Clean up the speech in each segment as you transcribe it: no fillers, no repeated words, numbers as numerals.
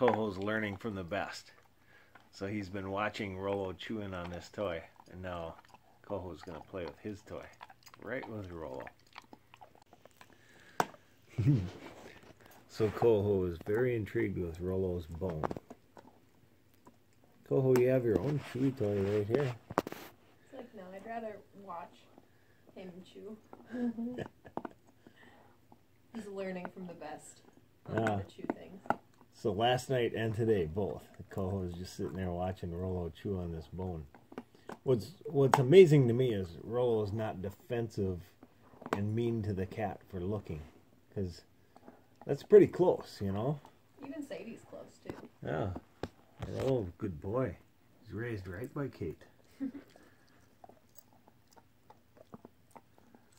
Coho's learning from the best. So he's been watching Rollo chewing on this toy, and now Coho's going to play with his toy, right with Rollo. So Coho is very intrigued with Rollo's bone. Coho, you have your own chewy toy right here. It's like, no, I'd rather watch him chew. He's learning from the best on how to chew things. So last night and today, both. Coho is just sitting there watching Rollo chew on this bone. What's amazing to me is Rollo is not defensive and mean to the cat for looking, because that's pretty close, you know. Even Sadie's close too. Yeah. Oh, good boy. He's raised right by Kate.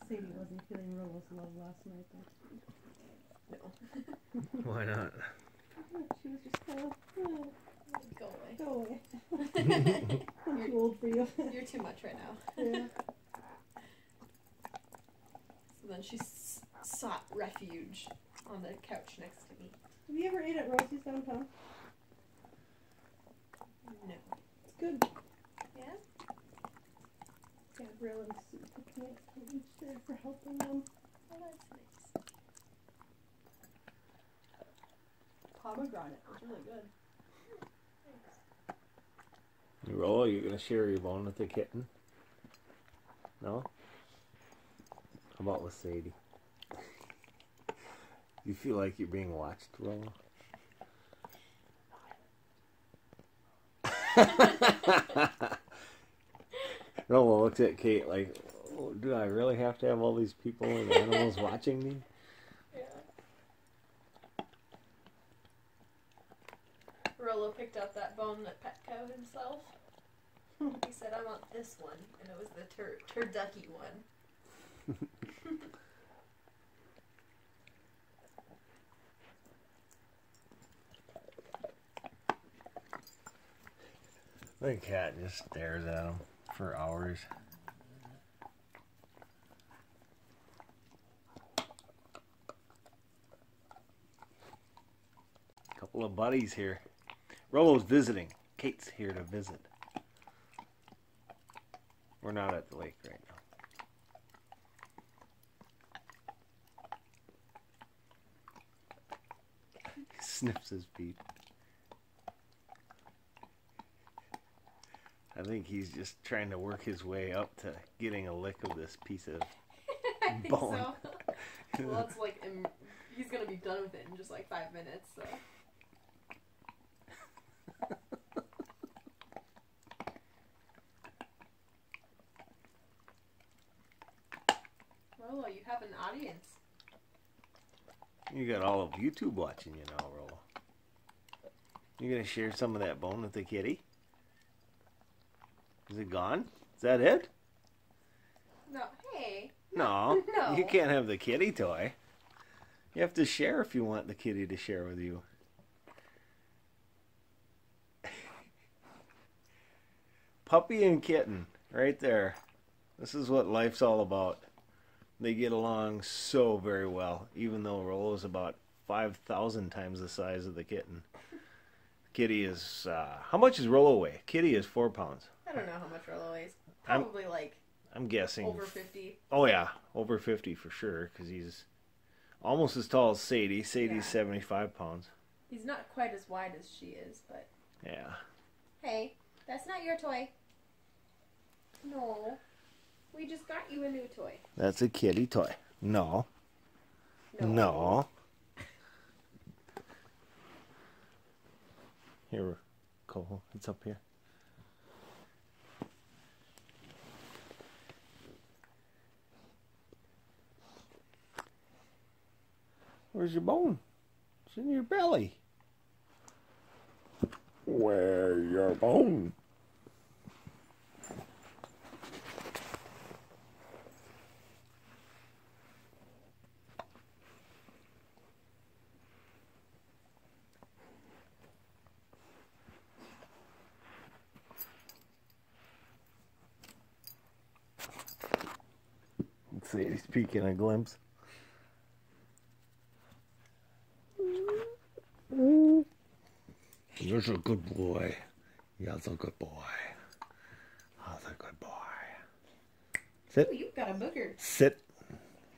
Sadie wasn't feeling Rollo's love last night, though. No. Why not? She was just kind of, Go away. go away. I'm too old for you. You're too much right now. Yeah. So then she sought refuge on the couch next to me. Have you ever ate at Rosie's downtown? No. It's good. Yeah? Gabrielle and Sue picked me up from each day for helping them. Oh, that's nice. Pomegranate was really good. Rollo, you gonna share your bone with the kitten? No? How about with Sadie? You feel like you're being watched, Rollo? Rollo looks at Kate like, oh, do I really have to have all these people and animals watching me? Yeah. Rollo picked up that bone that Petco himself. He said, I want this one. And it was the turducky one. The cat just stares at him for hours. Couple of buddies here. Rollo's visiting. Kate's here to visit. We're not at the lake right now. He sniffs his feet. I think he's just trying to work his way up to getting a lick of this piece of I think bone. so. Well, it's like, he's going to be done with it in just like 5 minutes, so. Rollo, you have an audience. You got all of YouTube watching you now, Rollo. You gonna share some of that bone with the kitty? Is it gone? Is that it? No, hey. No. No. You can't have the kitty toy. You have to share if you want the kitty to share with you. Puppy and kitten, right there. This is what life's all about. They get along so very well, even though Rollo's about 5,000 times the size of the kitten. Kitty is, how much does Rollo weigh? Kitty is 4 pounds. I don't know how much Rollo weighs. Probably I'm guessing. over 50. Oh yeah, over 50 for sure, because he's almost as tall as Sadie. Sadie's 75 pounds. He's not quite as wide as she is, but... Yeah. Hey, that's not your toy. No. We just got you a new toy. That's a kitty toy. No. No. Here, Cole, it's up here. Where's your bone? It's in your belly. Where's your bone? Let's see, he's peeking a glimpse. That's a good boy. That's a good boy. That's a good boy. Sit. Ooh, you've got a booger. Sit.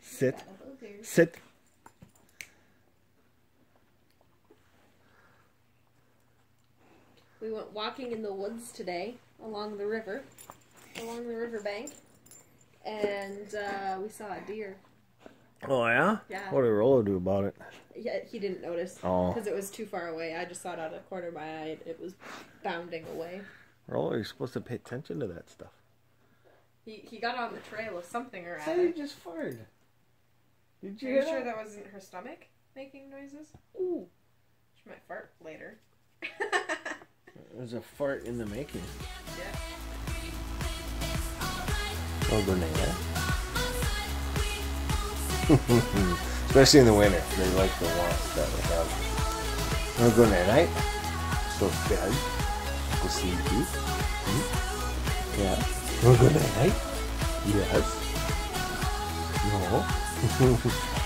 Sit. Got a booger. Sit. We went walking in the woods today along the river bank, and we saw a deer. Oh, yeah? Yeah. What did Rollo do about it? Yeah, he didn't notice Oh. because it was too far away. I just saw it out of the corner of my eye. It was bounding away. Rollo, you're supposed to pay attention to that stuff. He got on the trail of something or So other. you just farted. Did Are you you hear sure that? that wasn't her stomach making noises? Ooh. She might fart later. There's a fart in the making. Yeah. Oh, good night. Especially in the winter. They like the warmth that we have. Oh, good night. So bad. Go sleepy. Yeah. Oh, good night. Yes. No.